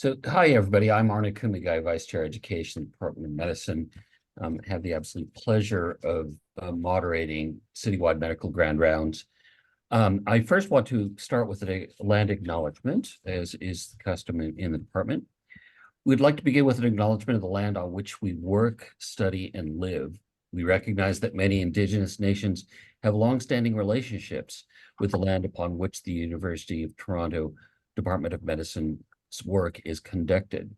So, hi, everybody. I'm Arne Kumigai, Vice Chair Education, Department of Medicine. Have the absolute pleasure of moderating citywide medical grand rounds. I first want to start with a land acknowledgement, as is the custom in the department. We'd like to begin with an acknowledgement of the land on which we work, study, and live. We recognize that many Indigenous nations have longstanding relationships with the land upon which the University of Toronto Department of Medicine's work is conducted.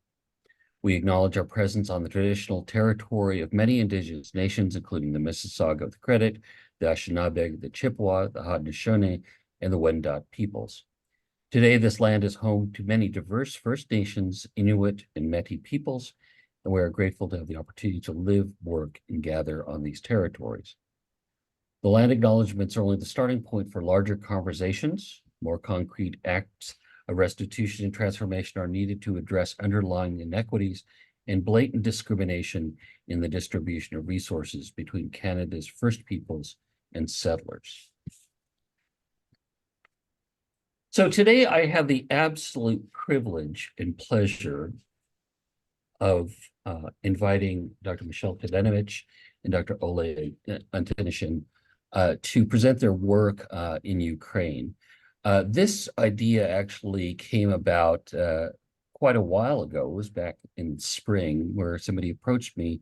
We acknowledge our presence on the traditional territory of many Indigenous nations, including the Mississauga of the Credit, the Anishinaabe, the Chippewa, the Haudenosaunee, and the Wendat peoples. Today, this land is home to many diverse First Nations, Inuit, and Métis peoples, and we are grateful to have the opportunity to live, work, and gather on these territories. The land acknowledgements are only the starting point for larger conversations. More concrete acts of restitution and transformation are needed to address underlying inequities and blatant discrimination in the distribution of resources between Canada's First Peoples and settlers. So today I have the absolute privilege and pleasure of inviting Dr. Michelle Hladunewich and Dr. Oleh Antonyshyn to present their work in Ukraine. This idea actually came about quite a while ago. It was back in spring where somebody approached me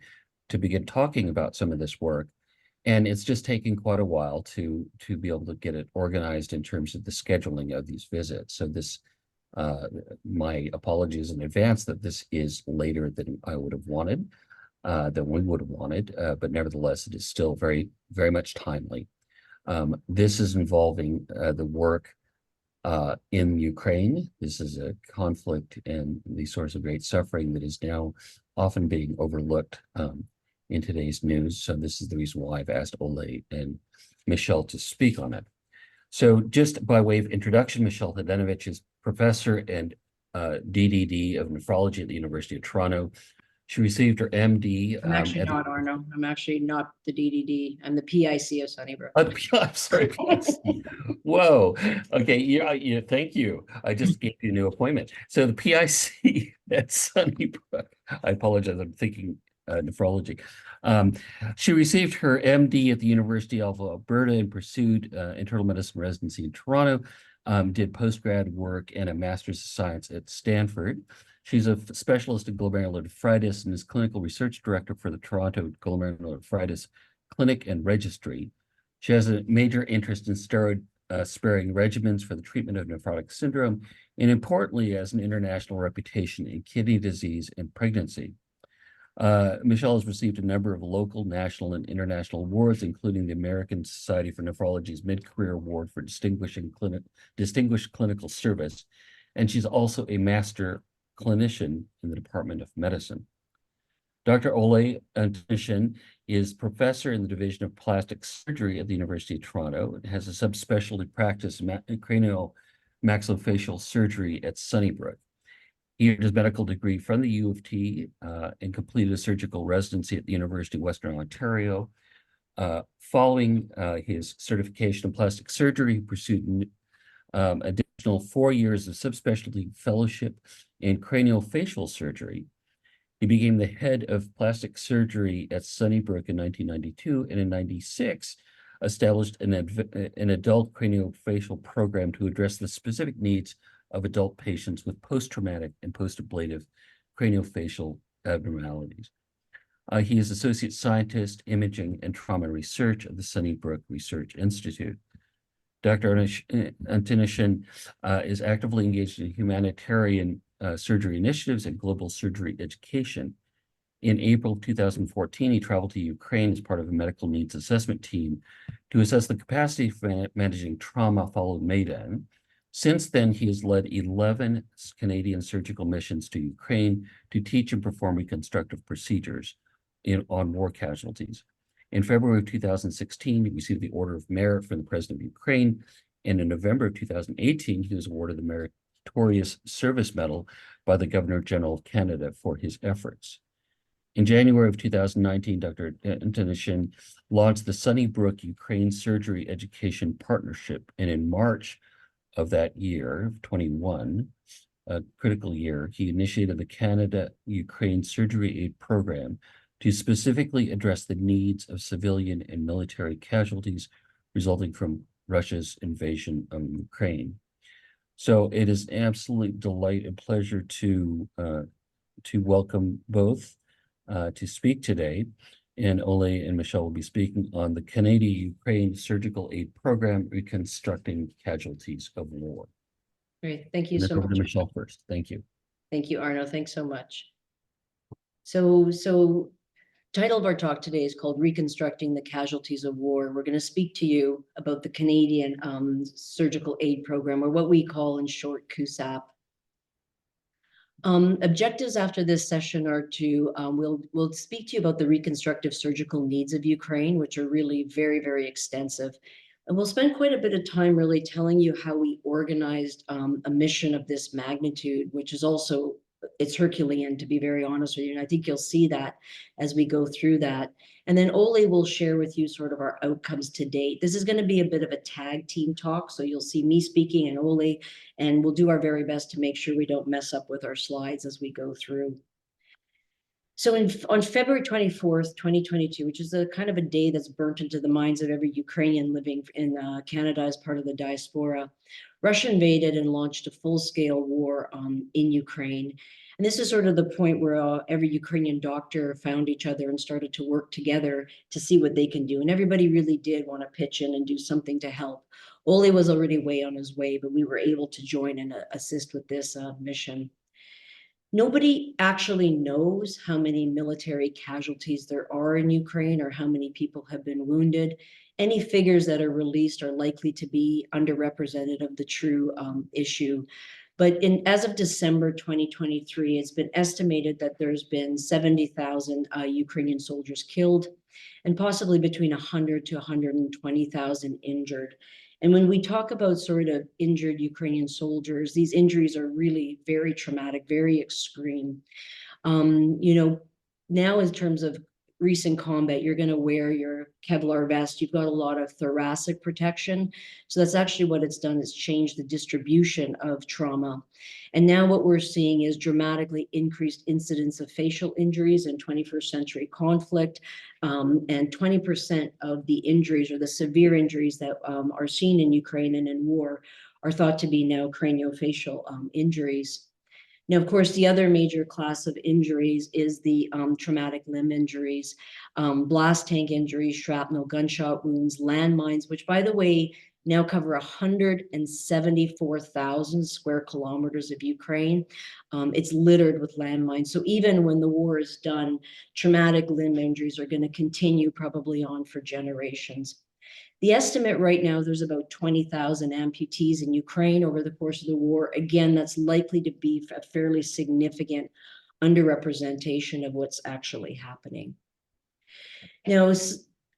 to begin talking about some of this work. And it's just taken quite a while to be able to get it organized in terms of the scheduling of these visits. So this, my apologies in advance that this is later than I would have wanted, than we would have wanted, but nevertheless, it is still very, very much timely. This is involving the work in Ukraine. This is a conflict and the source of great suffering that is now often being overlooked in today's news. So this is the reason why I've asked Oleh and Michelle to speak on it. So just by way of introduction, Michelle Hladunewich is professor and DDD of nephrology at the University of Toronto. She received her MD. I'm actually not, Arno. I'm actually not the DDD. I'm the PIC of Sunnybrook. I'm sorry. Whoa. Okay. Yeah. Thank you. I just gave you a new appointment. So the PIC at Sunnybrook. I apologize. I'm thinking nephrology. She received her MD at the University of Alberta and pursued internal medicine residency in Toronto. Did postgrad work and a master's of science at Stanford. She's a specialist in glomerulonephritis and is clinical research director for the Toronto Glomerulonephritis Clinic and Registry. She has a major interest in steroid-sparing regimens for the treatment of nephrotic syndrome, and importantly, has an international reputation in kidney disease and pregnancy. Michelle has received a number of local, national, and international awards, including the American Society for Nephrology's Mid-Career Award for Distinguished Clinical Service, and she's also a master clinician in the Department of Medicine. Dr. Oleh Antonyshyn is professor in the Division of Plastic Surgery at the University of Toronto and has a subspecialty practice in cranial maxillofacial surgery at Sunnybrook. He earned his medical degree from the U of T and completed a surgical residency at the University of Western Ontario. Following his certification in plastic surgery, he pursued additional 4 years of subspecialty fellowship in craniofacial surgery. He became the head of plastic surgery at Sunnybrook in 1992, and in 1996 established an adult craniofacial program to address the specific needs of adult patients with post-traumatic and post-ablative craniofacial abnormalities. He is Associate Scientist, Imaging and Trauma Research at the Sunnybrook Research Institute. Dr. Antonyshyn is actively engaged in humanitarian surgery initiatives and global surgery education. In April 2014, he traveled to Ukraine as part of a medical needs assessment team to assess the capacity for managing trauma following Maidan. Since then, he has led 11 Canadian surgical missions to Ukraine to teach and perform reconstructive procedures on war casualties. In February of 2016, he received the Order of Merit from the President of Ukraine, and in November of 2018, he was awarded the Meritorious Service Medal by the Governor General of Canada for his efforts. In January of 2019, Dr. Antonyshyn launched the Sunnybrook Ukraine Surgery Education Partnership, and in March of that year, of 21, critical year, he initiated the Canada-Ukraine Surgery Aid Program to specifically address the needs of civilian and military casualties resulting from Russia's invasion of Ukraine. So it is an absolute delight and pleasure to welcome both to speak today. And Oleh and Michelle will be speaking on the Canada-Ukraine Surgical Aid Program, Reconstructing Casualties of War. Great, thank you And so then over to much. Michelle first. Thank you. Thank you, Arno. Thanks so much. So title of our talk today is called Reconstructing the Casualties of War. We're going to speak to you about the Canadian Surgical Aid Program, or what we call in short CUSAP. Objectives after this session are to, we'll speak to you about the reconstructive surgical needs of Ukraine, which are really very, very extensive. And we'll spend quite a bit of time really telling you how we organized a mission of this magnitude, which is also, it's Herculean, to be very honest with you. And I think you'll see that as we go through that. And then Oleh will share with you sort of our outcomes to date. This is going to be a bit of a tag team talk. So you'll see me speaking and Oleh, and we'll do our very best to make sure we don't mess up with our slides as we go through. So on February 24th, 2022, which is a kind of a day that's burnt into the minds of every Ukrainian living in Canada as part of the diaspora, Russia invaded and launched a full-scale war in Ukraine. And this is sort of the point where every Ukrainian doctor found each other and started to work together to see what they can do. And everybody really did want to pitch in and do something to help. Oleh was already way on his way, but we were able to join and assist with this mission. Nobody actually knows how many military casualties there are in Ukraine or how many people have been wounded. Any figures that are released are likely to be underrepresented of the true issue. But as of December 2023, it's been estimated that there's been 70,000 Ukrainian soldiers killed and possibly between 100 to 120,000 injured. And when we talk about sort of injured Ukrainian soldiers, these injuries are really very traumatic, very extreme. Now in terms of recent combat, you're going to wear your Kevlar vest. You've got a lot of thoracic protection. So that's actually what it's done, is changed the distribution of trauma. And now what we're seeing is dramatically increased incidence of facial injuries in 21st century conflict. And 20% of the injuries, or the severe injuries that are seen in Ukraine and in war, are thought to be now craniofacial injuries. Now, of course, the other major class of injuries is the traumatic limb injuries, blast tank injuries, shrapnel, gunshot wounds, landmines, which, by the way, now cover 174,000 square kilometers of Ukraine. It's littered with landmines. So even when the war is done, traumatic limb injuries are going to continue probably on for generations. The estimate right now, there's about 20,000 amputees in Ukraine over the course of the war. Again, that's likely to be a fairly significant underrepresentation of what's actually happening. Now,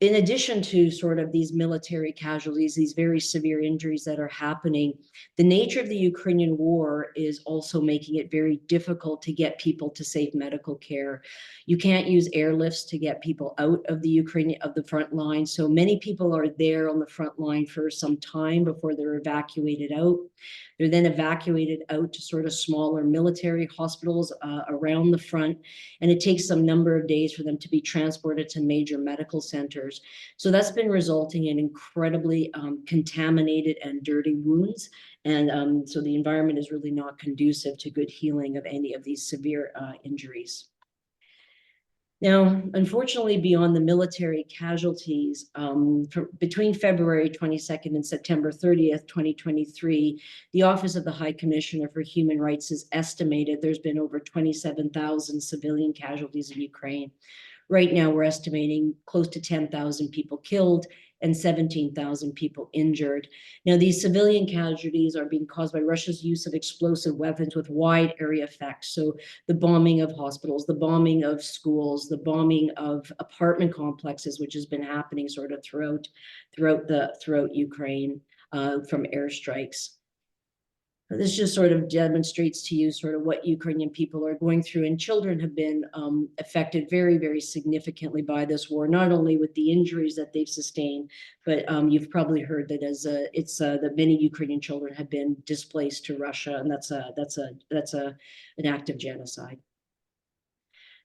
in addition to sort of these military casualties, these very severe injuries that are happening, the nature of the Ukrainian war is also making it very difficult to get people to safe medical care. You can't use airlifts to get people out of the front line. So many people are there on the front line for some time before they're evacuated out. They're then evacuated out to sort of smaller military hospitals around the front. And it takes some number of days for them to be transported to major medical centers. So that's been resulting in incredibly contaminated and dirty wounds. And so the environment is really not conducive to good healing of any of these severe injuries. Now, unfortunately, beyond the military casualties, between February 22nd and September 30th, 2023, the Office of the High Commissioner for Human Rights has estimated there's been over 27,000 civilian casualties in Ukraine. Right now, we're estimating close to 10,000 people killed and 17,000 people injured. Now, these civilian casualties are being caused by Russia's use of explosive weapons with wide area effects. So the bombing of hospitals, the bombing of schools, the bombing of apartment complexes, which has been happening sort of throughout Ukraine from airstrikes. This just sort of demonstrates to you sort of what Ukrainian people are going through, and children have been affected very, very significantly by this war, not only with the injuries that they've sustained, but you've probably heard that that many Ukrainian children have been displaced to Russia, and that's an act of genocide.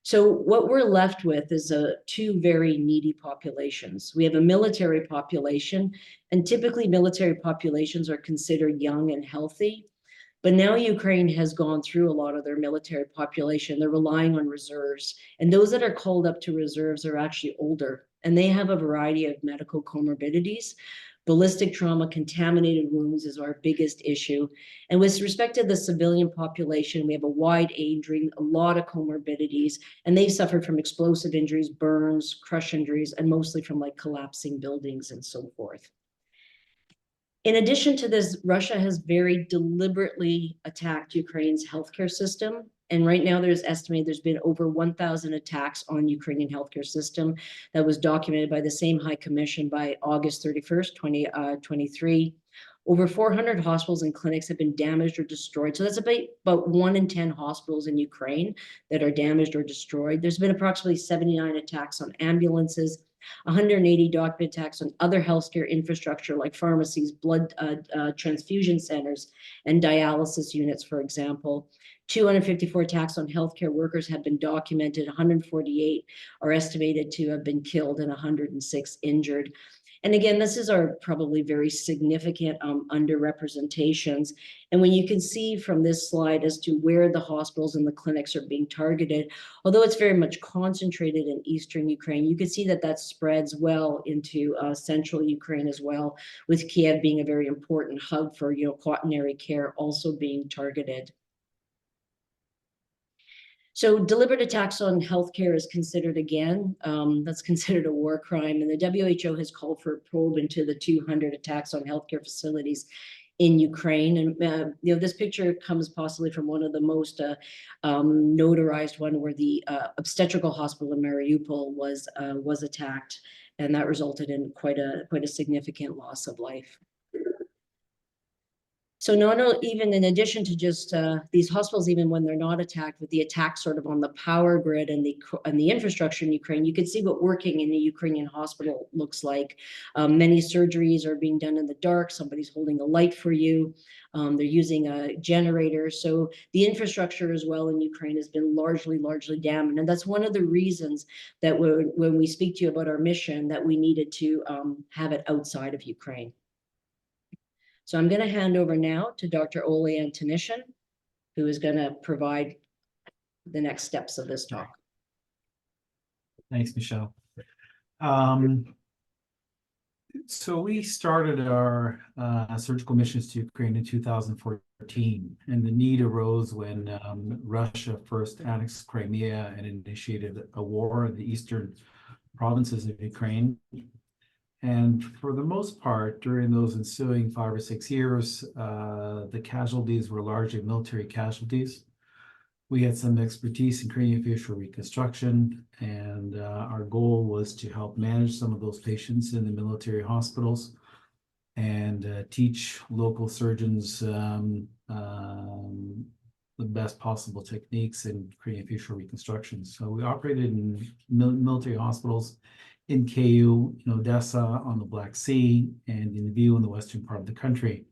So what we're left with is two very needy populations. We have a military population, and typically military populations are considered young and healthy. But now Ukraine has gone through a lot of their military population. They're relying on reserves. And those that are called up to reserves are actually older, and they have a variety of medical comorbidities. Ballistic trauma, contaminated wounds is our biggest issue. And with respect to the civilian population, we have a wide age range, a lot of comorbidities, and they've suffered from explosive injuries, burns, crush injuries, and mostly from like collapsing buildings and so forth. In addition to this, Russia has very deliberately attacked Ukraine's healthcare system. And right now there's been over 1,000 attacks on Ukrainian healthcare system. That was documented by the same High Commission by August 31st, 2023. Over 400 hospitals and clinics have been damaged or destroyed. So that's about 1 in 10 hospitals in Ukraine that are damaged or destroyed. There's been approximately 79 attacks on ambulances, 180 documented attacks on other healthcare infrastructure like pharmacies, blood transfusion centers, and dialysis units, for example. 254 attacks on healthcare workers have been documented. 148 are estimated to have been killed and 106 injured. And again, this is our probably very significant underrepresentations. And when you can see from this slide as to where the hospitals and the clinics are being targeted, although it's very much concentrated in eastern Ukraine, you can see that that spreads well into central Ukraine as well, with Kiev being a very important hub for quaternary care also being targeted. So deliberate attacks on healthcare is considered, again, that's considered a war crime. And the WHO has called for a probe into the 200 attacks on healthcare facilities in Ukraine. And this picture comes possibly from one of the most notarized one, where the obstetrical hospital in Mariupol was attacked, and that resulted in quite a significant loss of life. So even in addition to just these hospitals, even when they're not attacked, with the attack sort of on the power grid and the infrastructure in Ukraine, you can see what working in a Ukrainian hospital looks like. Many surgeries are being done in the dark. Somebody's holding a light for you. They're using a generator. So the infrastructure as well in Ukraine has been largely damaged. And that's one of the reasons that when we speak to you about our mission, that we needed to have it outside of Ukraine. So I'm going to hand over now to Dr. Oleh Antonyshyn, who is going to provide the next steps of this talk. Thanks, Michelle. So we started our surgical missions to Ukraine in 2014, and the need arose when Russia first annexed Crimea and initiated a war in the eastern provinces of Ukraine. And for the most part, during those ensuing 5 or 6 years, the casualties were largely military casualties. We had some expertise in craniofacial reconstruction, and our goal was to help manage some of those patients in the military hospitals and teach local surgeons the best possible techniques in craniofacial reconstruction. So we operated in military hospitals in Kyiv, in Odessa on the Black Sea, and in Lviv in the western part of the country.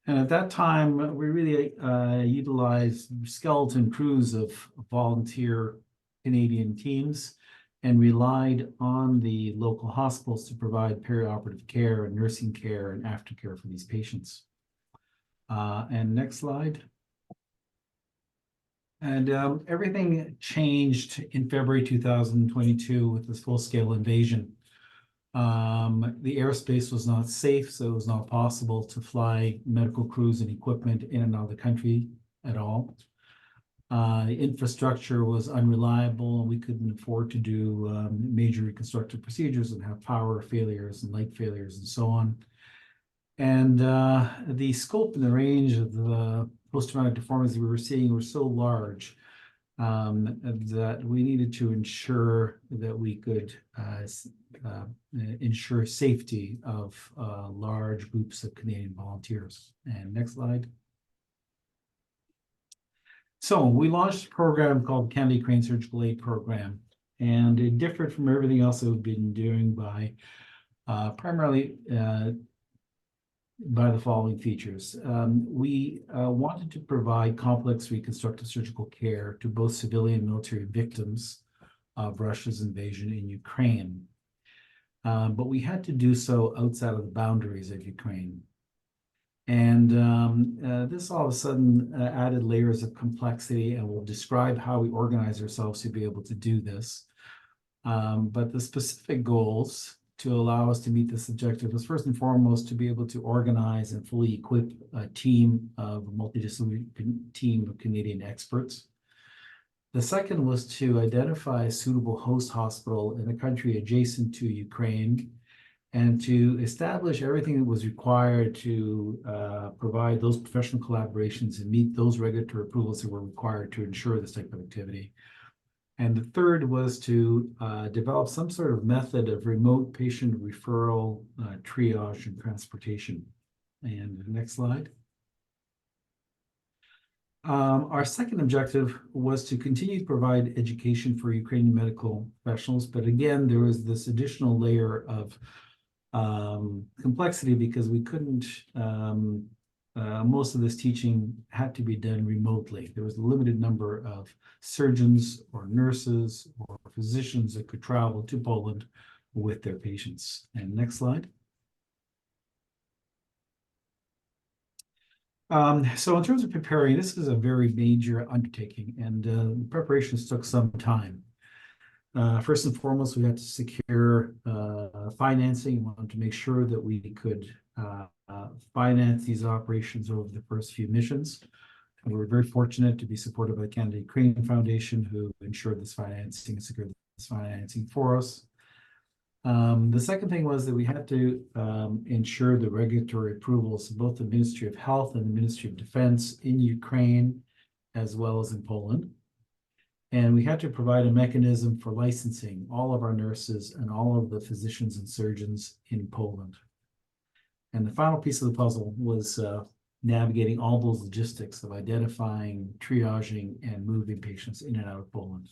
And at that time, we really utilized skeleton crews of volunteer Canadian teams and relied on the local hospitals to provide perioperative care and nursing care and aftercare for these patients. And next slide. And everything changed in February 2022 with this full-scale invasion. The airspace was not safe, so it was not possible to fly medical crews and equipment in and out of the country at all. The infrastructure was unreliable, and we couldn't afford to do major reconstructive procedures and have power failures and light failures and so on. And the scope and the range of the post-traumatic deformities we were seeing were so large that we needed to ensure that we could ensure safety of large groups of Canadian volunteers. And next slide. So we launched a program called Canada Ukraine Surgical Aid Program, and it differed from everything else that we've been doing by primarily by the following features. We wanted to provide complex reconstructive surgical care to both civilian and military victims of Russia's invasion in Ukraine. But we had to do so outside of the boundaries of Ukraine. And this all of a sudden added layers of complexity, and we'll describe how we organize ourselves to be able to do this. But the specific goals to allow us to meet this objective was first and foremost to be able to organize and fully equip a team of multidisciplinary team of Canadian experts. The second was to identify a suitable host hospital in a country adjacent to Ukraine and to establish everything that was required to provide those professional collaborations and meet those regulatory approvals that were required to ensure this type of activity. And the third was to develop some sort of method of remote patient referral, triage, and transportation. And next slide. Our second objective was to continue to provide education for Ukrainian medical professionals. But again, there was this additional layer of complexity because we couldn't, most of this teaching had to be done remotely. There was a limited number of surgeons or nurses or physicians that could travel to Poland with their patients. And next slide. So in terms of preparing, this is a very major undertaking, and preparations took some time. First and foremost, we had to secure financing. We wanted to make sure that we could finance these operations over the first few missions. And we were very fortunate to be supported by the Canada Ukraine Foundation, who ensured this financing, secured this financing for us. The second thing was that we had to ensure the regulatory approvals of both the Ministry of Health and the Ministry of Defense in Ukraine, as well as in Poland. And we had to provide a mechanism for licensing all of our nurses and all of the physicians and surgeons in Poland. And the final piece of the puzzle was navigating all those logistics of identifying, triaging, and moving patients in and out of Poland.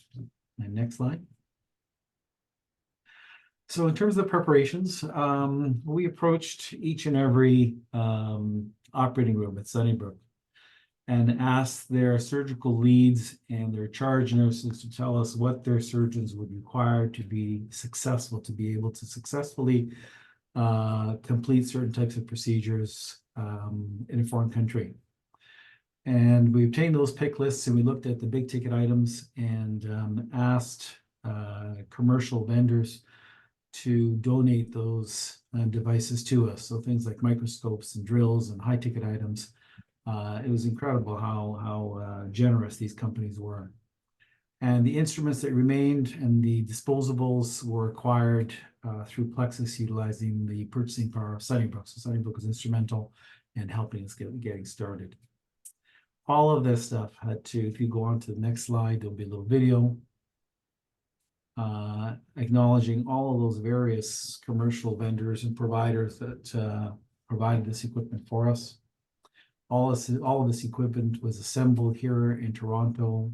And next slide. So in terms of the preparations, we approached each and every operating room at Sunnybrook and asked their surgical leads and their charge nurses to tell us what their surgeons would require to be successful, to be able to successfully complete certain types of procedures in a foreign country. And we obtained those pick lists, and we looked at the big ticket items and asked commercial vendors to donate those devices to us. So things like microscopes and drills and high ticket items. It was incredible how generous these companies were. And the instruments that remained and the disposables were acquired through Plexus, utilizing the purchasing power of Sunnybrook. So Sunnybrook was instrumental in helping us getting started. All of this stuff had to, if you go on to the next slide, there'll be a little video acknowledging all of those various commercial vendors and providers that provided this equipment for us. All of this equipment was assembled here in Toronto,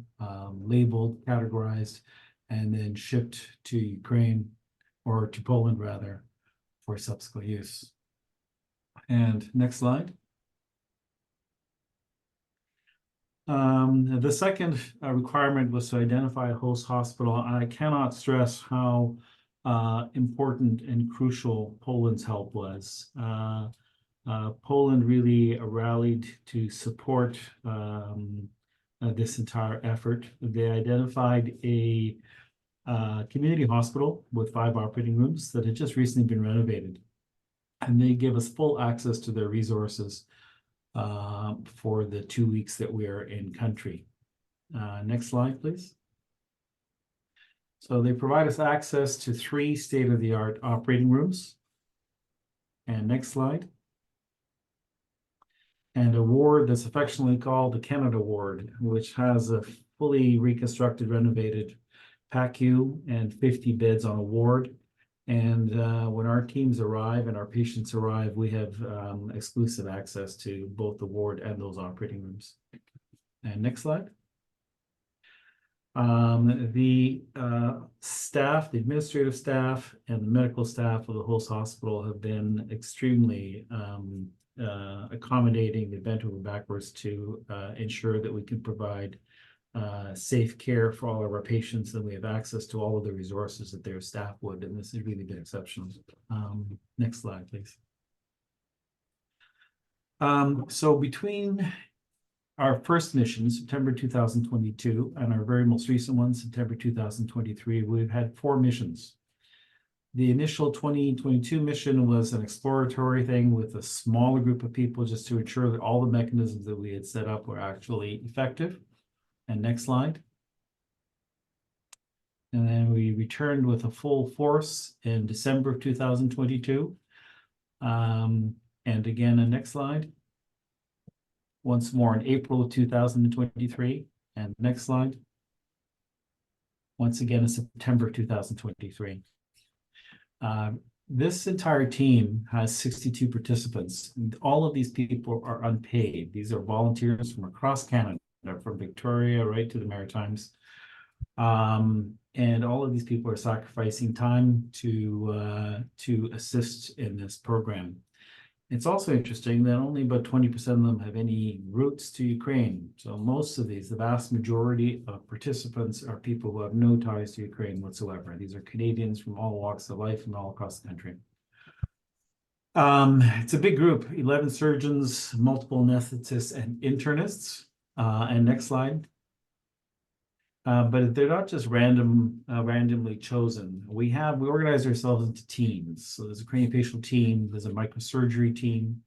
labeled, categorized, and then shipped to Ukraine, or to Poland rather, for subsequent use. And next slide. The second requirement was to identify a host hospital. I cannot stress how important and crucial Poland's help was. Poland really rallied to support this entire effort. They identified a community hospital with 5 operating rooms that had just recently been renovated. And they gave us full access to their resources for the 2 weeks that we are in country. Next slide, please. So they provide us access to 3 state-of-the-art operating rooms. And next slide. And a ward that's affectionately called the Canada Ward, which has a fully reconstructed, renovated PACU and 50 beds on a ward. And when our teams arrive and our patients arrive, we have exclusive access to both the ward and those operating rooms. And next slide. The staff, the administrative staff and the medical staff of the host hospital have been extremely accommodating. They bent over backwards to ensure that we can provide safe care for all of our patients, and we have access to all of the resources that their staff would, and this has really been exceptional. Next slide, please. So between our first mission, September 2022, and our very most recent one, September 2023, we've had 4 missions. The initial 2022 mission was an exploratory thing with a smaller group of people just to ensure that all the mechanisms that we had set up were actually effective. And next slide. And then we returned with a full force in December of 2022. And again, the next slide. Once more in April of 2023. And next slide. Once again in September 2023. This entire team has 62 participants. All of these people are unpaid. These are volunteers from across Canada, from Victoria right to the Maritimes. And all of these people are sacrificing time to assist in this program. It's also interesting that only about 20% of them have any roots to Ukraine. So most of these, the vast majority of participants are people who have no ties to Ukraine whatsoever. These are Canadians from all walks of life and all across the country. It's a big group, 11 surgeons, multiple anesthetists and internists. And next slide. But they're not just randomly chosen. We organize ourselves into teams. So there's a craniofacial team, there's a microsurgery team,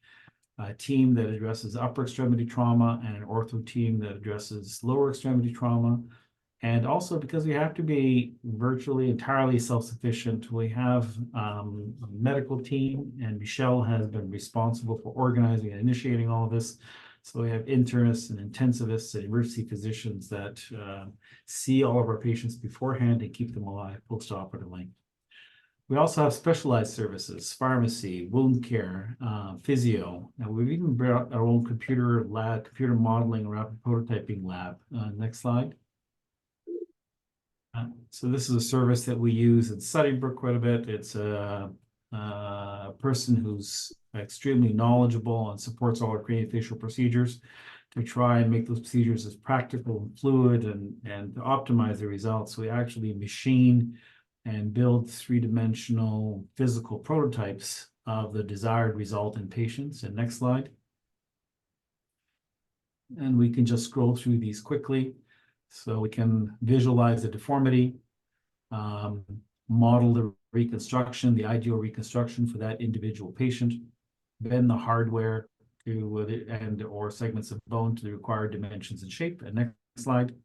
a team that addresses upper extremity trauma, and an ortho team that addresses lower extremity trauma. And also, because we have to be virtually entirely self-sufficient, we have a medical team, and Michelle has been responsible for organizing and initiating all of this. So we have internists and intensivists and emergency physicians that see all of our patients beforehand and keep them alive post-operatively. We also have specialized services, pharmacy, wound care, physio, and we've even brought our own computer lab, computer modeling, rapid prototyping lab. Next slide. So this is a service that we use in Sunnybrook quite a bit. It's a person who's extremely knowledgeable and supports all our craniofacial procedures to try and make those procedures as practical and fluid and to optimize the results. We actually machine and build 3-dimensional physical prototypes of the desired result in patients. And next slide. And we can just scroll through these quickly. So we can visualize the deformity, model the reconstruction, the ideal reconstruction for that individual patient, bend the hardware to or segments of bone to the required dimensions and shape. And next slide.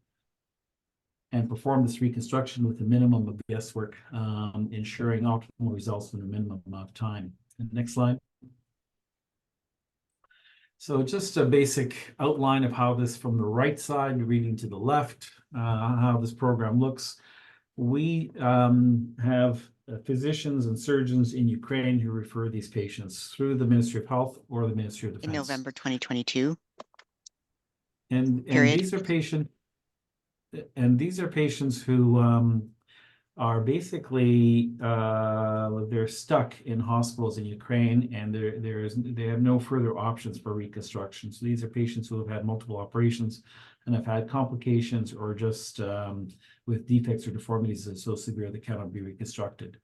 And perform this reconstruction with a minimum of guesswork, ensuring optimal results in a minimum amount of time. And next slide. So just a basic outline of how this, from the right side reading to the left, how this program looks. We have physicians and surgeons in Ukraine who refer these patients through the Ministry of Health or the Ministry of Defense. In November 2022. And these are patients who are basically they're stuck in hospitals in Ukraine, and they have no further options for reconstruction. So these are patients who have had multiple operations and have had complications, or just with defects or deformities that are so severe they cannot be reconstructed.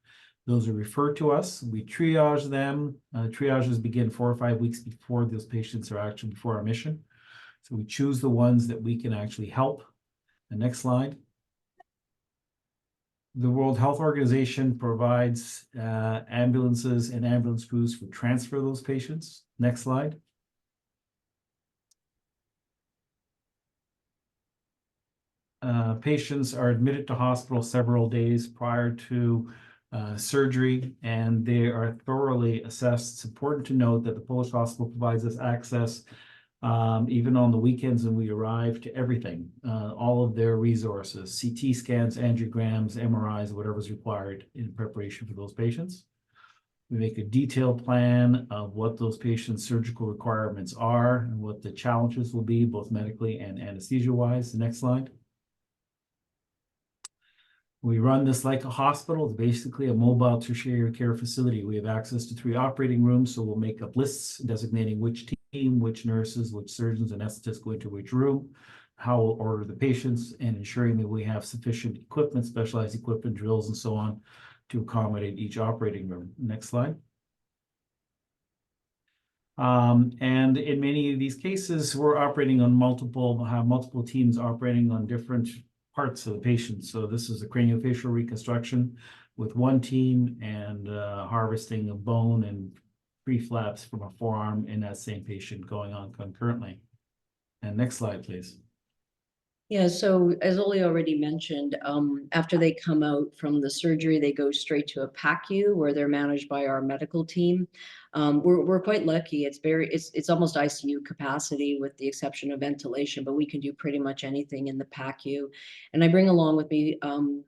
Those are referred to us. We triage them. Triages begin 4 or 5 weeks before those patients are actually before our mission. So we choose the ones that we can actually help. The next slide. The World Health Organization provides ambulances and ambulance crews for transfer of those patients. Next slide. Patients are admitted to hospital several days prior to surgery, and they are thoroughly assessed. It's important to note that the Polish hospital provides us access even on the weekends when we arrive, to everything, all of their resources, CT scans, angiograms, MRIs, whatever's required in preparation for those patients. We make a detailed plan of what those patients' surgical requirements are and what the challenges will be, both medically and anesthesia-wise. The next slide. We run this like a hospital. It's basically a mobile tertiary care facility. We have access to 3 operating rooms, so we'll make up lists designating which team, which nurses, which surgeons and anesthetists go into which room, how we'll order the patients, and ensuring that we have sufficient equipment, specialized equipment, drills, and so on to accommodate each operating room. Next slide. And in many of these cases, we're operating on have multiple teams operating on different parts of the patient. So this is a craniofacial reconstruction with one team and harvesting of bone and preflaps from a forearm in that same patient going on concurrently. And next slide, please. Yeah, so as Oleh already mentioned, after they come out from the surgery, they go straight to a PACU where they're managed by our medical team. We're quite lucky. It's almost ICU capacity with the exception of ventilation, but we can do pretty much anything in the PACU. And I bring along with me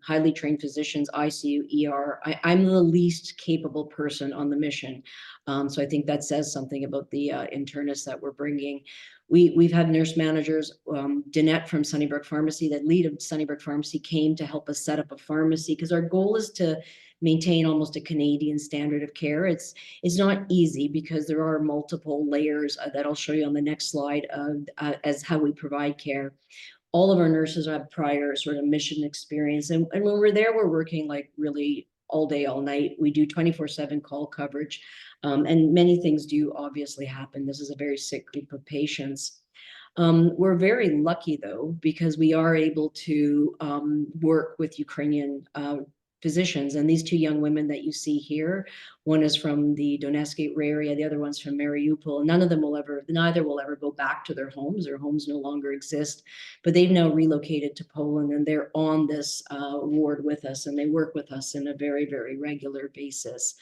highly trained physicians, ICU, ER. I'm the least capable person on the mission. So I think that says something about the internists that we're bringing. We've had nurse managers, Danette from Sunnybrook Pharmacy, that lead of Sunnybrook Pharmacy came to help us set up a pharmacy because our goal is to maintain almost a Canadian standard of care. It's not easy because there are multiple layers that I'll show you on the next slide as how we provide care. All of our nurses have prior sort of mission experience. And when we're there, we're working like really all day, all night. We do 24/7 call coverage. And many things do obviously happen. This is a very sick group of patients. We're very lucky though, because we are able to work with Ukrainian physicians. And these 2 young women that you see here, one is from the Donetsk area, the other one's from Mariupol. Neither will ever go back to their homes. Their homes no longer exist, but they've now relocated to Poland and they're on this ward with us and they work with us in a very, very regular basis.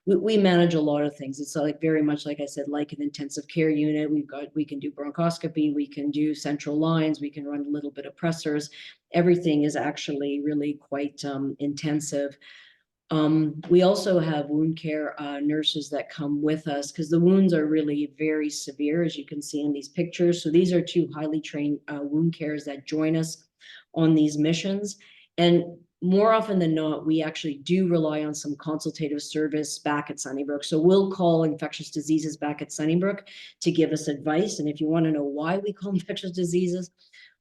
We manage a lot of things. It's like very much, like I said, like an intensive care unit. We can do bronchoscopy, we can do central lines, we can run a little bit of pressors. Everything is actually really quite intensive. We also have wound care nurses that come with us because the wounds are really very severe, as you can see in these pictures. So these are 2 highly trained wound cares that join us on these missions. And more often than not, we actually do rely on some consultative service back at Sunnybrook. So we'll call infectious diseases back at Sunnybrook to give us advice. And if you want to know why we call infectious diseases,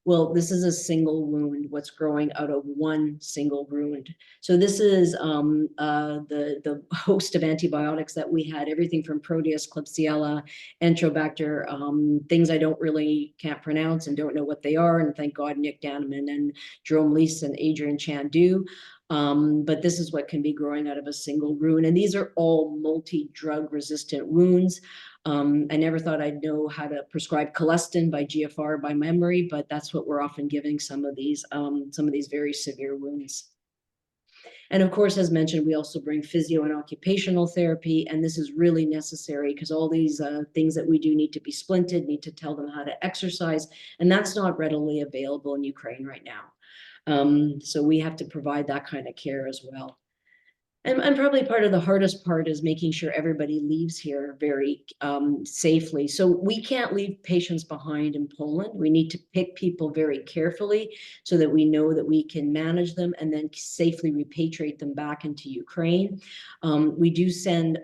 well, this is a single wound, what's growing out of one single wound. So this is the host of antibiotics that we had, everything from Proteus, Klebsiella, Enterobacter, things I can't pronounce and don't know what they are. And thank God Nick Danneman and Jerome Leese and Adrian Chan do. But this is what can be growing out of a single wound. And these are all multi-drug resistant wounds. I never thought I'd know how to prescribe Colistin by GFR by memory, but that's what we're often giving some of these very severe wounds. And of course, as mentioned, we also bring physio and occupational therapy, and this is really necessary because all these things that we do need to be splinted, need to tell them how to exercise, and that's not readily available in Ukraine right now. So we have to provide that kind of care as well. And probably part of the hardest part is making sure everybody leaves here very safely. So we can't leave patients behind in Poland. We need to pick people very carefully so that we know that we can manage them and then safely repatriate them back into Ukraine. We do send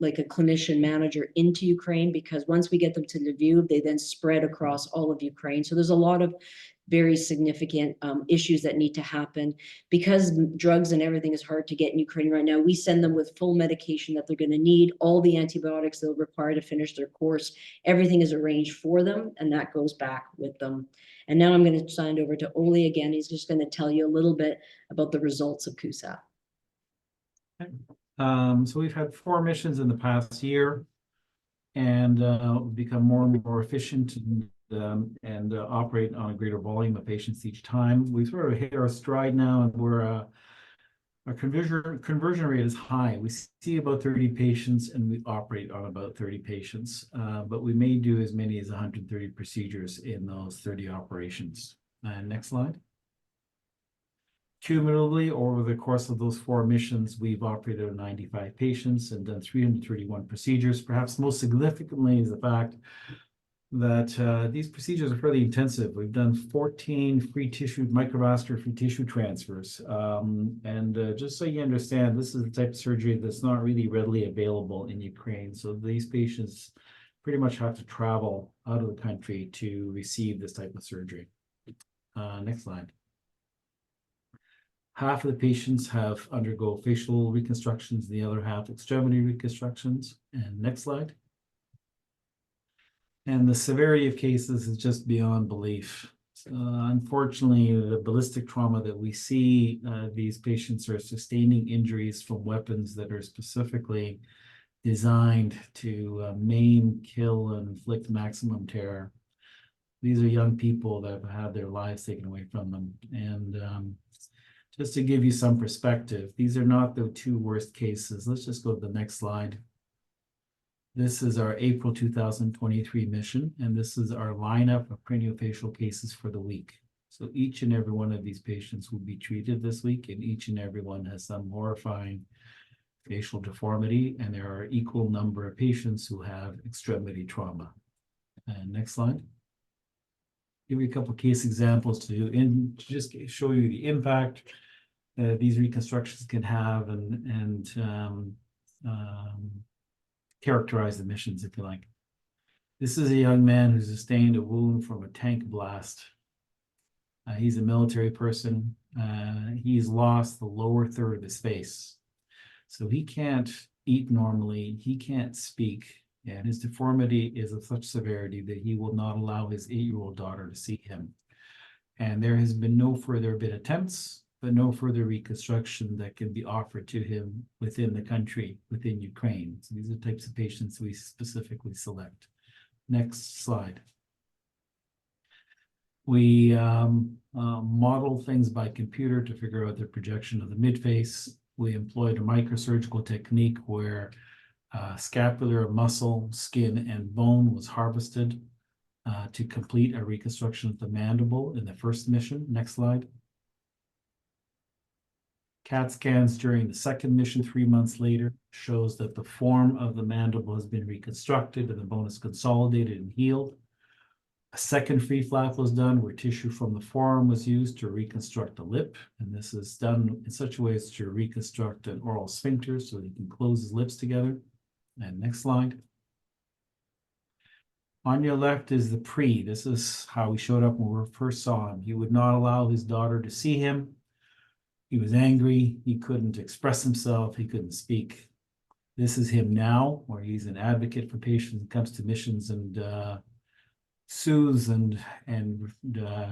like a clinician manager into Ukraine because once we get them to Lviv, they then spread across all of Ukraine. So there's a lot of very significant issues that need to happen. Because drugs and everything is hard to get in Ukraine right now, we send them with full medication that they're going to need, all the antibiotics they'll require to finish their course. Everything is arranged for them, and that goes back with them. And now I'm going to sign over to Oleh again. He's just going to tell you a little bit about the results of CUSAT. So we've had 4 missions in the past year and become more and more efficient and operate on a greater volume of patients each time. We've sort of hit our stride now, and our conversion rate is high. We see about 30 patients, and we operate on about 30 patients, but we may do as many as 130 procedures in those 30 operations. Next slide. Cumulatively, over the course of those 4 missions, we've operated on 95 patients and done 331 procedures. Perhaps most significantly is the fact that these procedures are fairly intensive. We've done 14 microvascular free tissue transfers. Just so you understand, this is the type of surgery that's not really readily available in Ukraine. So these patients pretty much have to travel out of the country to receive this type of surgery. Next slide. Half of the patients have undergo facial reconstructions, the other half extremity reconstructions. And next slide. And the severity of cases is just beyond belief. Unfortunately, the ballistic trauma that we see, these patients are sustaining injuries from weapons that are specifically designed to maim, kill, and inflict maximum terror. These are young people that have had their lives taken away from them. And just to give you some perspective, these are not the two worst cases. Let's just go to the next slide. This is our April 2023 mission, and this is our lineup of craniofacial cases for the week. So each and every one of these patients will be treated this week, and each and every one has some horrifying facial deformity, and there are equal number of patients who have extremity trauma. And next slide. Give you a couple of case examples to just show you the impact these reconstructions can have and characterize the missions, if you like. This is a young man who sustained a wound from a tank blast. He's a military person. He's lost the lower third of his face. So he can't eat normally, he can't speak, and his deformity is of such severity that he will not allow his 8-year-old daughter to see him. And there has been been attempts, but no further reconstruction that can be offered to him within the country, within Ukraine. So these are the types of patients we specifically select. Next slide. We model things by computer to figure out the projection of the midface. We employed a microsurgical technique where scapular muscle, skin, and bone was harvested to complete a reconstruction of the mandible in the first mission. Next slide. CAT scans during the second mission 3 months later shows that the form of the mandible has been reconstructed and the bone is consolidated and healed. A second free flap was done where tissue from the forearm was used to reconstruct the lip. And this is done in such a way as to reconstruct an oral sphincter so that he can close his lips together. And next slide. On your left is the pre. This is how he showed up when we first saw him. He would not allow his daughter to see him. He was angry. He couldn't express himself. He couldn't speak. This is him now, where he's an advocate for patients, comes to missions and soothes and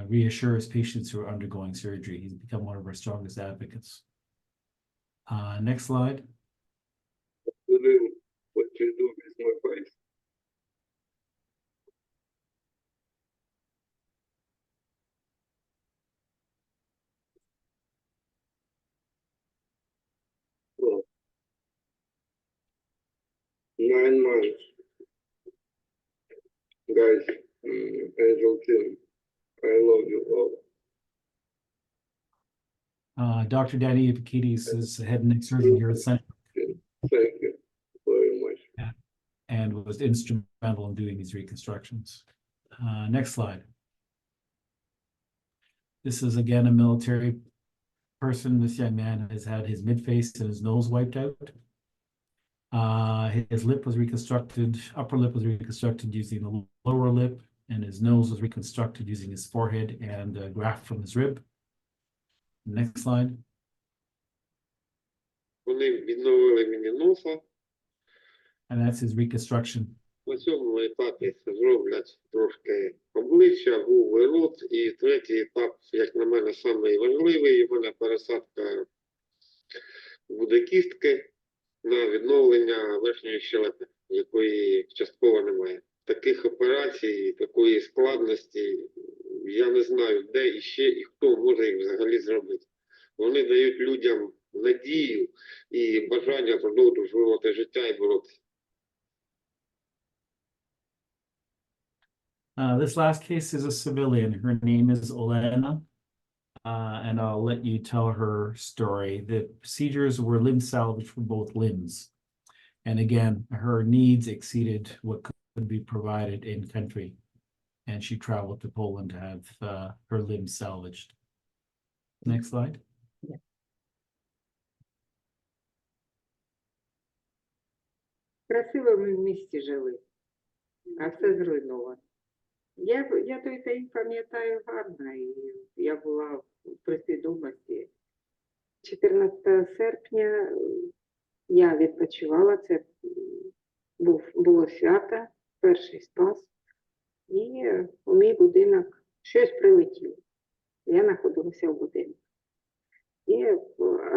reassures patients who are undergoing surgery. He's become one of our strongest advocates. Next slide. What you do is my face. Well, 9 months, guys. Angel Kim, I love you all. Dr. Danny Epikidis is head and neck surgeon here at Center. Thank you very much. And was instrumental in doing these reconstructions. Next slide. This is again a military person. This young man has had his midface and his nose wiped out. His lip was reconstructed, upper lip was reconstructed using the lower lip, and his nose was reconstructed using his forehead and a graft from his rib. Next slide. Вони відновили мені носа. And that's his reconstruction. На цьому етапі зроблять трошки обличчя, губи, рот. І третій етап, як на мене, найважливий. У мене пересадка буде кістки на відновлення верхньої щелепи, якої частково немає. Таких операцій, такої складності, я не знаю, де іще і хто може їх взагалі зробити. Вони дають людям надію і бажання продовжувати життя і боротися. This last case is a civilian. Her name is Oleh, and I'll let you tell her story. The procedures were limb salvage for both limbs. And again, her needs exceeded what could be provided in country. and she traveled to Poland to have her limbs salvaged. Next slide. Красиво ми в місті жили, а все зруйновано. Я той день пам'ятаю гарно, і я була при свідомості. 14 серпня я відпочивала, це було свято, перший спас, і у мій будинок щось прилетіло. Я знаходилася в будинку. І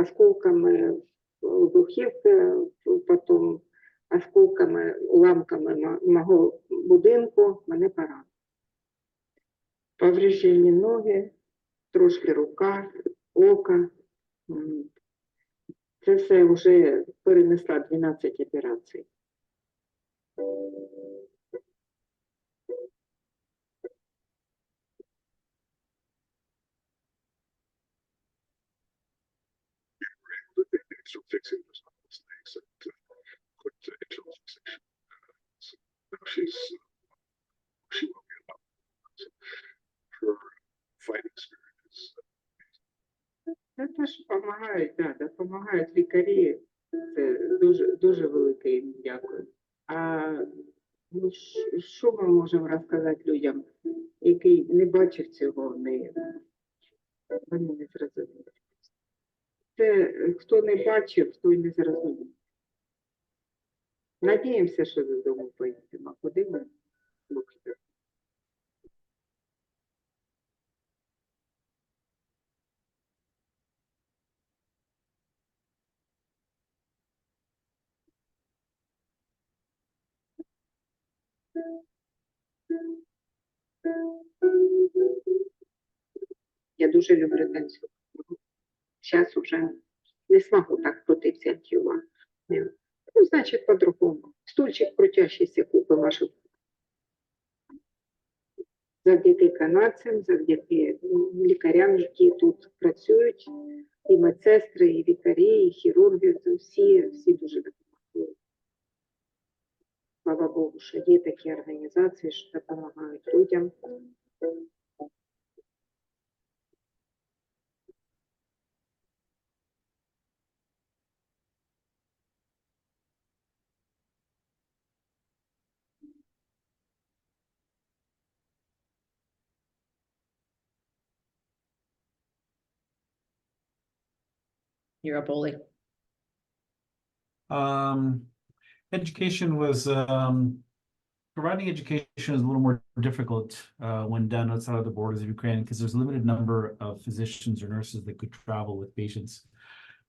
осколками вибухівки, потім осколками, уламками мого будинку мене поранило. Повреждені ноги, трошки рука, око. Це все вже перенесла 12 операцій. So fixing those mistakes and put internal fixation. So now she will be about her fighting spirit is Це теж допомагають, да, допомагають лікарі. Це дуже, дуже велике їм дякую. А ну, що ми можемо розказати людям, які не бачать цього, вони не зрозуміють. Це хто не бачив, той не зрозумів. Надіємося, що додому поїдемо. Куди ми? Бог знає. Я дуже люблю танцювати. Зараз вже не смогу так крутитися тіла. Ну, значить, по-другому. Стульчик крутящийся купила, щоб завдяки канадцям, завдяки лікарям, які тут працюють, і медсестри, і лікарі, і хірурги, всі дуже допомагають. Слава Богу, що є такі організації, що допомагають людям. You're up, Oleh. Education was providing education is a little more difficult when done outside of the borders of Ukraine because there's a limited number of physicians or nurses that could travel with patients.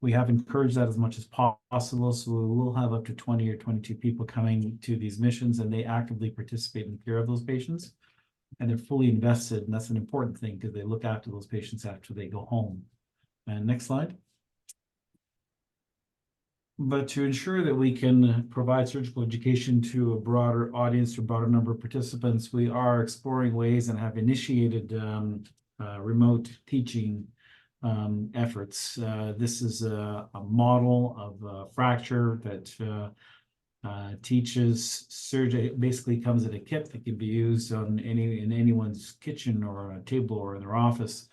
We have encouraged that as much as possible, so we will have up to 20 or 22 people coming to these missions, and they actively participate in the care of those patients, and they're fully invested, and that's an important thing because they look after those patients after they go home. And next slide. But to ensure that we can provide surgical education to a broader audience, to a broader number of participants, we are exploring ways and have initiated remote teaching efforts. This is a model of fracture that teaches surgery. It basically comes in a kit that can be used on in anyone's kitchen or a table or in their office,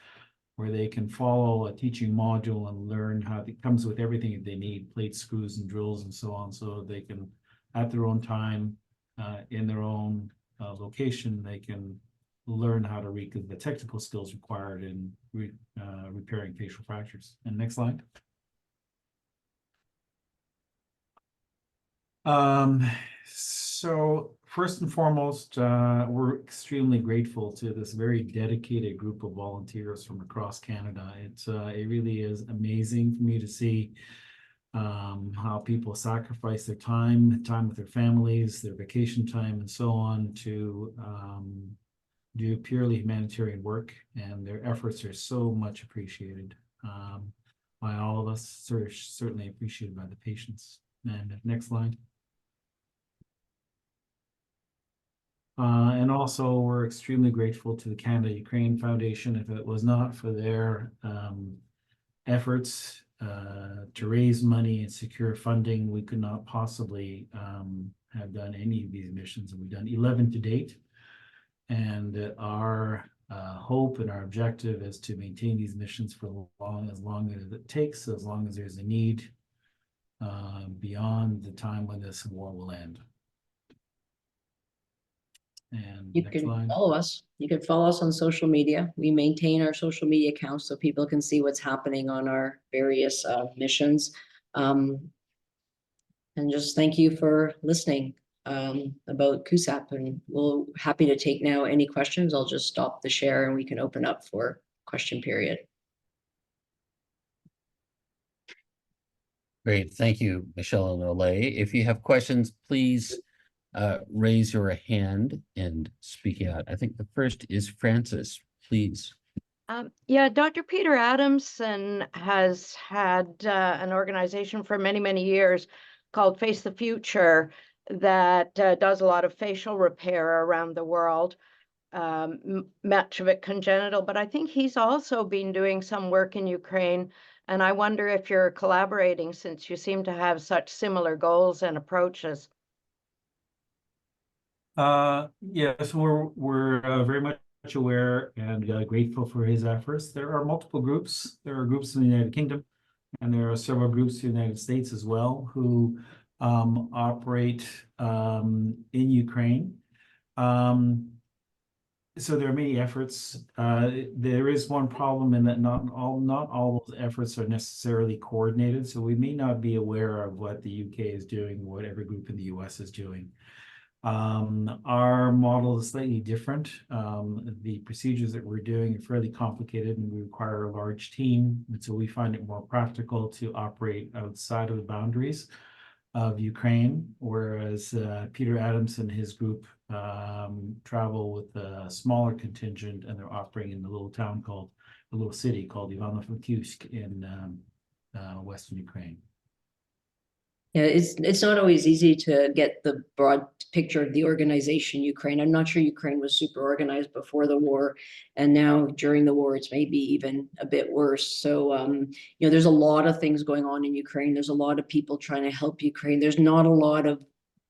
where they can follow a teaching module and learn how it comes with everything that they need, plates, screws, and drills, and so on, so they can, at their own time, in their own location, they can learn how to read the technical skills required in repairing facial fractures. And next slide. So first and foremost, we're extremely grateful to this very dedicated group of volunteers from across Canada. It really is amazing for me to see how people sacrifice their time with their families, their vacation time, and so on to do purely humanitarian work, and their efforts are so much appreciated by all of us, certainly appreciated by the patients. And next slide. And also, we're extremely grateful to the Canada-Ukraine Foundation. If it was not for their efforts to raise money and secure funding, we could not possibly have done any of these missions. And we've done 11 to date. And our hope and our objective is to maintain these missions for as long as it takes, as long as there's a need, beyond the time when this war will end. And You next can slide. follow us. You can follow us on social media. We maintain our social media accounts so people can see what's happening on our various missions. And just thank you for listening about CUSAP, and we'll happy to take now any questions. I'll just stop the share and we can open up for question period. Great, thank you, Michelle and Oleh. If you have questions, please raise your hand and speak out. I think the first is Francis, please. Yeah, Dr. Peter Adamson has had an organization for many, many years called Face the Future that does a lot of facial repair around the world, much of it congenital, but I think he's also been doing some work in Ukraine. And I wonder if you're collaborating, since you seem to have such similar goals and approaches. Yes, we're very much aware and grateful for his efforts. There are multiple groups. There are groups in the United Kingdom, and there are several groups in the United States as well who operate in Ukraine. So there are many efforts. There is one problem in that not all those efforts are necessarily coordinated. So we may not be aware of what the UK is doing, what every group in the US is doing. Our model is slightly different. The procedures that we're doing are fairly complicated and we require a large team. And so we find it more practical to operate outside of the boundaries of Ukraine, whereas Peter Adams and his group travel with a smaller contingent, and they're operating in a little city called Ivano-Frankivsk in Western Ukraine. Yeah, it's not always easy to get the broad picture of the organization Ukraine. I'm not sure Ukraine was super organized before the war, and now during the war, it's maybe even a bit worse. So, there's a lot of things going on in Ukraine. There's a lot of people trying to help Ukraine. There's not a lot of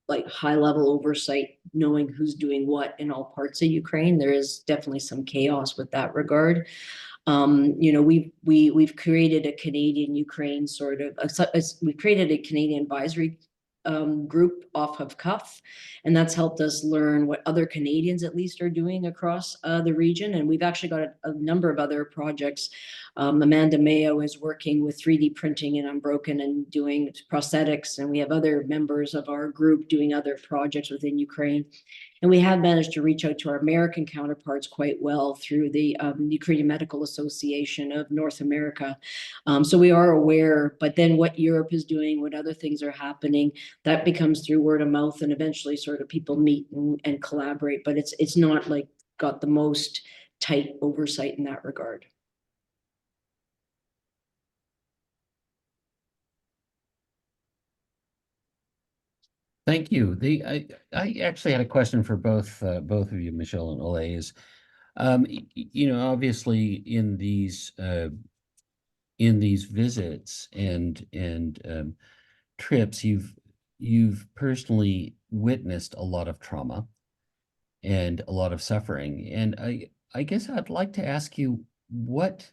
like high level oversight, knowing who's doing what in all parts of Ukraine. There is definitely some chaos with that regard. We've created a Canadian Ukraine we've created a Canadian advisory group off of cuff, and that's helped us learn what other Canadians at least are doing across the region. And we've actually got a number of other projects. Amanda Mayo is working with 3D printing in Unbroken and doing prosthetics, and we have other members of our group doing other projects within Ukraine. And we have managed to reach out to our American counterparts quite well through the Ukrainian Medical Association of North America. So we are aware, but then what Europe is doing, what other things are happening, that becomes through word of mouth, and eventually sort of people meet and collaborate, but it's not like got the most tight oversight in that regard. Thank you. I actually had a question for both of you, Michelle and Oleh. Is obviously in these visits and trips, you've personally witnessed a lot of trauma and a lot of suffering, and I guess I'd like to ask you what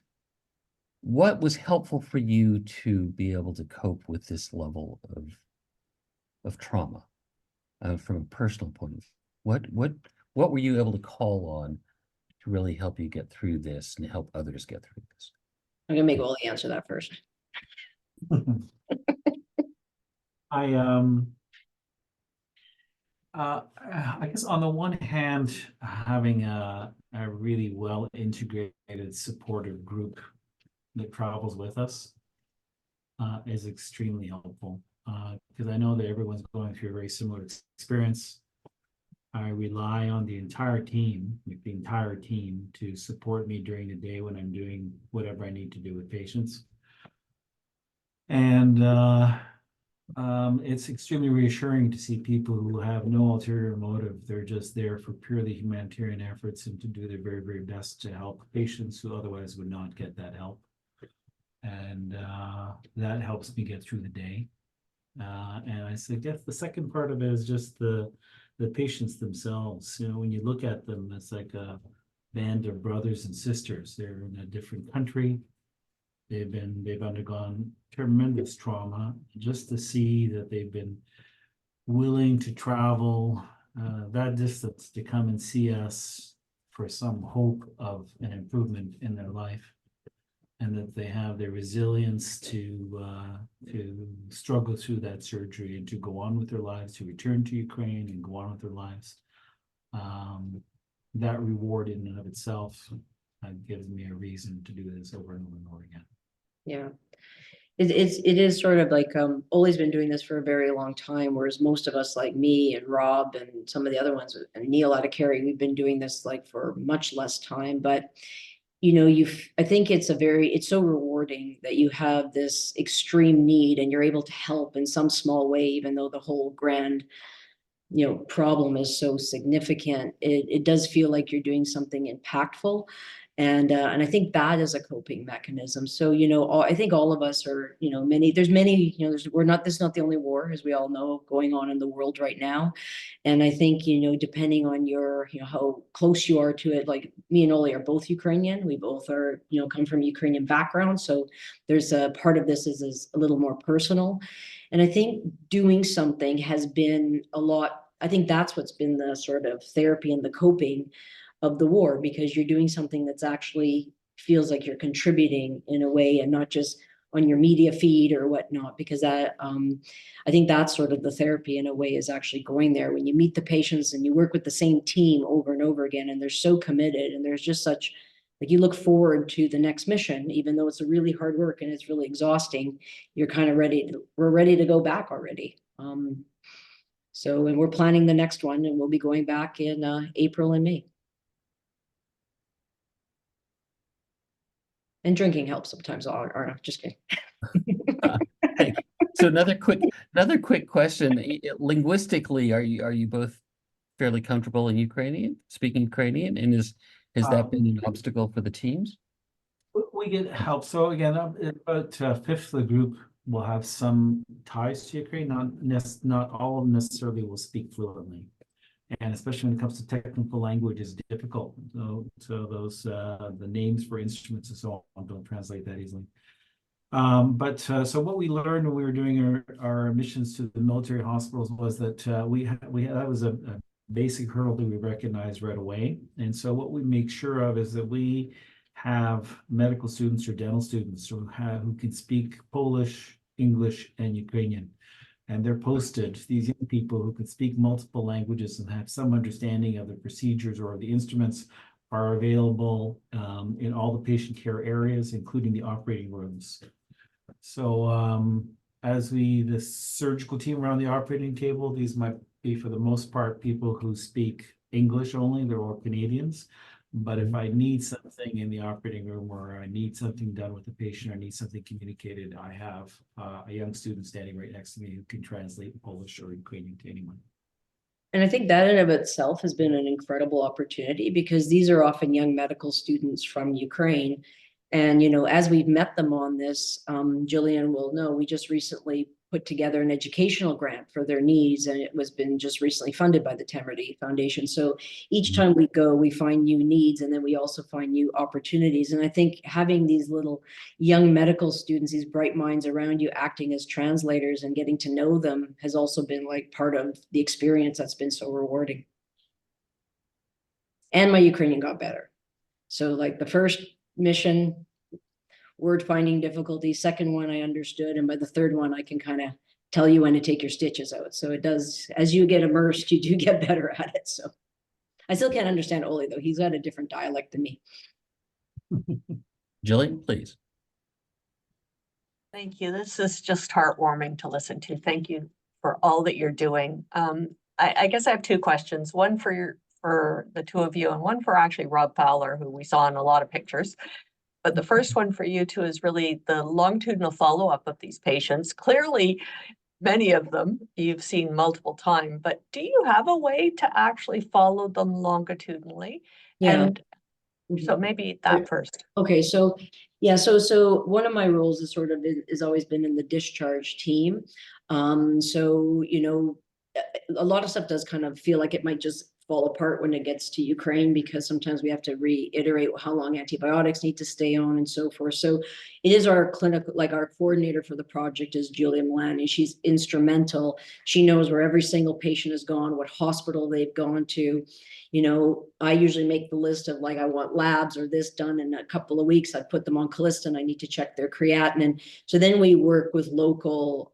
was helpful for you to be able to cope with this level of trauma from a personal point of view. What were you able to call on to really help you get through this and help others get through this? I'm gonna make Oleh answer that first. I guess on the one hand, having a really well integrated supportive group that travels with us is extremely helpful, because I know that everyone's going through a very similar experience. I rely on the entire team, to support me during the day when I'm doing whatever I need to do with patients. And it's extremely reassuring to see people who have no ulterior motive. They're just there for purely humanitarian efforts and to do their very, very best to help patients who otherwise would not get that help. And that helps me get through the day. And I guess the second part of it is just the the patients themselves. You know, when you look at them, it's like a band of brothers and sisters. They're in a different country. They've undergone tremendous trauma. Just to see that they've been willing to travel that distance to come and see us for some hope of an improvement in their life, and that they have the resilience to struggle through that surgery and to go on with their lives, to return to Ukraine and go on with their lives. That reward in and of itself gives me a reason to do this over and over and over again. Yeah. It is sort of like, Oleh's been doing this for a very long time, whereas most of us, like me and Rob and some of the other ones, and Neil out of Kerry, we've been doing this like for much less time. But, you know, I think it's so rewarding that you have this extreme need and you're able to help in some small way, even though the whole grand, you know, problem is so significant. It does feel like you're doing something impactful. And I think that is a coping mechanism. So, you know, I think all of us are, you know, there's many, you know, this is not the only war, as we all know, going on in the world right now. And I think, you know, depending on your, you know, how close you are to it, like me and Oleh are both Ukrainian. We both are, you know, come from Ukrainian background. So there's a part of this is a little more personal. And I think doing something has been a lot. I think that's what's been the sort of therapy and the coping of the war, because you're doing something that's actually feels like you're contributing in a way and not just on your media feed or whatnot, because that I think that's sort of the therapy in a way, is actually going there when you meet the patients and you work with the same team over and over again, and they're so committed, and there's just such, like, you look forward to the next mission, even though it's a really hard work and it's really exhausting. You're kind of we're ready to go back already. So, and we're planning the next one, and we'll be going back in April and May. And drinking helps sometimes, or just kidding. So another quick question. Linguistically, are you both fairly comfortable in Ukrainian, speaking Ukrainian? And has that been an obstacle for the teams? We get help. So again, about a fifth of the group will have some ties to Ukraine. Not all of them necessarily will speak fluently. And especially when it comes to technical language, is difficult. So those the names for instruments and so on don't translate that easily. So what we learned when we were doing our missions to the military hospitals was that that was a basic hurdle that we recognized right away. And so what we make sure of is that we have medical students or dental students who can speak Polish, English, and Ukrainian. And they're posted, these young people who can speak multiple languages and have some understanding of the procedures or the instruments, are available in all the patient care areas, including the operating rooms. So the surgical team around the operating table, these might be for the most part people who speak English only, they're all Canadians. But if I need something in the operating room, or I need something done with the patient, or need something communicated, I have a young student standing right next to me who can translate Polish or Ukrainian to anyone. And I think that in of itself has been an incredible opportunity, because these are often young medical students from Ukraine. And, you know, as we've met them on this, Jillian will know, we just recently put together an educational grant for their needs, and it was been just recently funded by the Temerity Foundation. So each time we go, we find new needs, and then we also find new opportunities. And I think having these little young medical students, these bright minds around you acting as translators and getting to know them, has also been like part of the experience that's been so rewarding. And my Ukrainian got better. So like the first mission, word finding difficulty, second one I understood, and by the third one I can kind of tell you when to take your stitches out. So it does, as you get immersed, you do get better at it. So I still can't understand Oleh, though. He's got a different dialect than me. Jillian, please. Thank you. This is just heartwarming to listen to. Thank you for all that you're doing. I guess I have two questions, one for the two of you, and one for actually Rob Fowler, who we saw in a lot of pictures. But the first one for you two is really the longitudinal follow-up of these patients. Clearly, many of them you've seen multiple times, but do you have a way to actually follow them longitudinally? Yeah. And so maybe that first. Okay, so yeah, so one of my roles is always been in the discharge team. So, you know, a lot of stuff does kind of feel like it might just fall apart when it gets to Ukraine, because sometimes we have to reiterate how long antibiotics need to stay on and so forth. So it is our clinical, like our coordinator for the project is Julia Milani. She's instrumental. She knows where every single patient has gone, what hospital they've gone to. You know, I usually make the list of like, I want labs or this done in a couple of weeks. I put them on Calistin. I need to check their creatinine. So then we work with local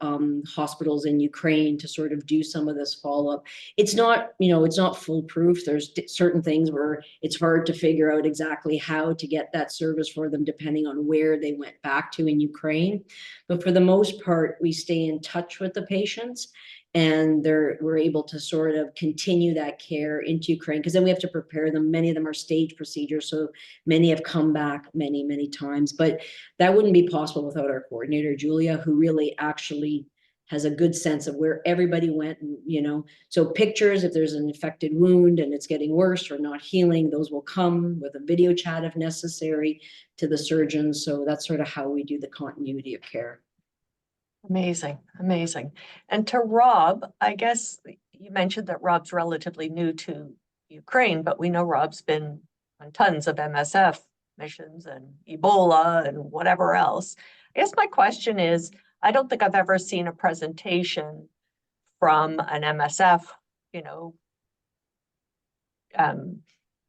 hospitals in Ukraine to sort of do some of this follow-up. It's not, you know, it's not foolproof. There's certain things where it's hard to figure out exactly how to get that service for them, depending on where they went back to in Ukraine. But for the most part, we stay in touch with the patients, and we're able to sort of continue that care into Ukraine, because then we have to prepare them. Many of them are stage procedures, so many have come back many, many times. But that wouldn't be possible without our coordinator, Julia, who really actually has a good sense of where everybody went. And, you know, so pictures, if there's an infected wound and it's getting worse or not healing, those will come with a video chat if necessary to the surgeons. So that's sort of how we do the continuity of care. Amazing, amazing. And to Rob, I guess you mentioned that Rob's relatively new to Ukraine, but we know Rob's been on tons of MSF missions and Ebola and whatever else. I guess my question is, I don't think I've ever seen a presentation from an MSF, you know,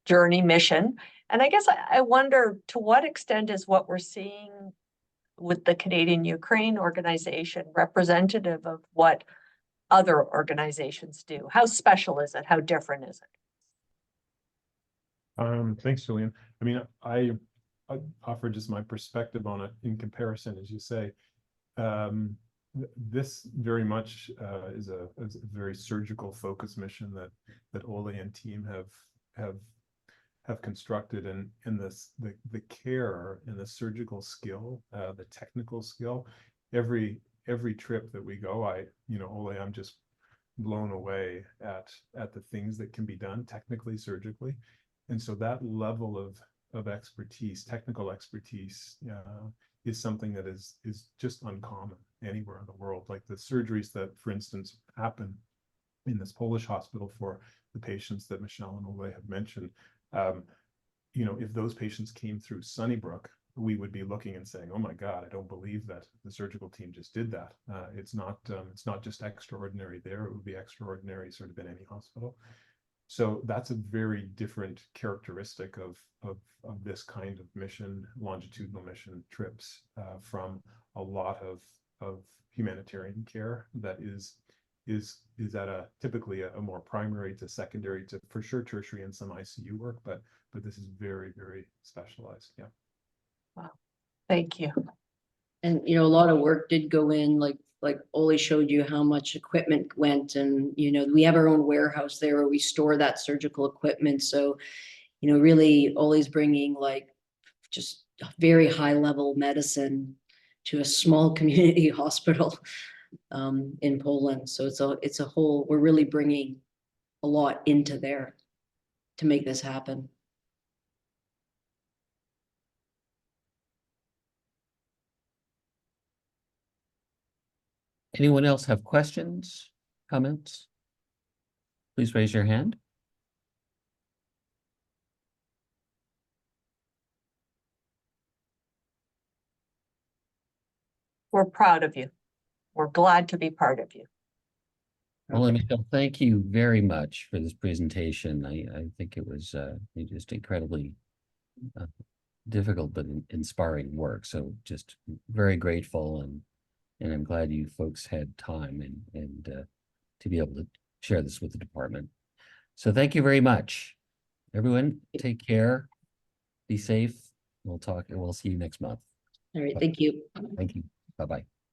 journey mission. And I guess I wonder, to what extent is what we're seeing with the Canadian Ukraine organization representative of what other organizations do? How special is it? How different is it? Thanks, Julian. I mean, I offer just my perspective on it in comparison, as you say. This very much is a very surgical focus mission that Oleh and team have constructed, and the care and the surgical skill, the technical skill. Every trip that we go, Oleh, I'm just blown away at the things that can be done technically, surgically. And so that level of expertise, technical expertise, is something that is just uncommon anywhere in the world. Like the surgeries that, for instance, happen in this Polish hospital for the patients that Michelle and Oleh have mentioned. If those patients came through Sunnybrook, we would be looking and saying, "Oh my God, I don't believe that the surgical team just did that." It's not just extraordinary there; it would be extraordinary sort of in any hospital. So that's a very different characteristic of this kind of mission, longitudinal mission trips, from a lot of humanitarian care that is at typically a more primary to secondary to, for sure, tertiary and some ICU work, but this is very, very specialized. Yeah. Wow. Thank you. And, a lot of work did go in, like Oleh showed you how much equipment went. And, we have our own warehouse there where we store that surgical equipment. So, really Oleh's bringing like just very high level medicine to a small community hospital in Poland. So it's a whole, we're really bringing a lot into there to make this happen. Anyone else have questions, comments? Please raise your hand. We're proud of you. We're glad to be part of you. Well, Michelle, thank you very much for this presentation. I think it was just incredibly difficult but inspiring work. So just very grateful, and I'm glad you folks had time and to be able to share this with the department. So thank you very much. Everyone, take care, be safe. We'll talk and we'll see you next month. All right, thank you. Thank you. Bye-bye.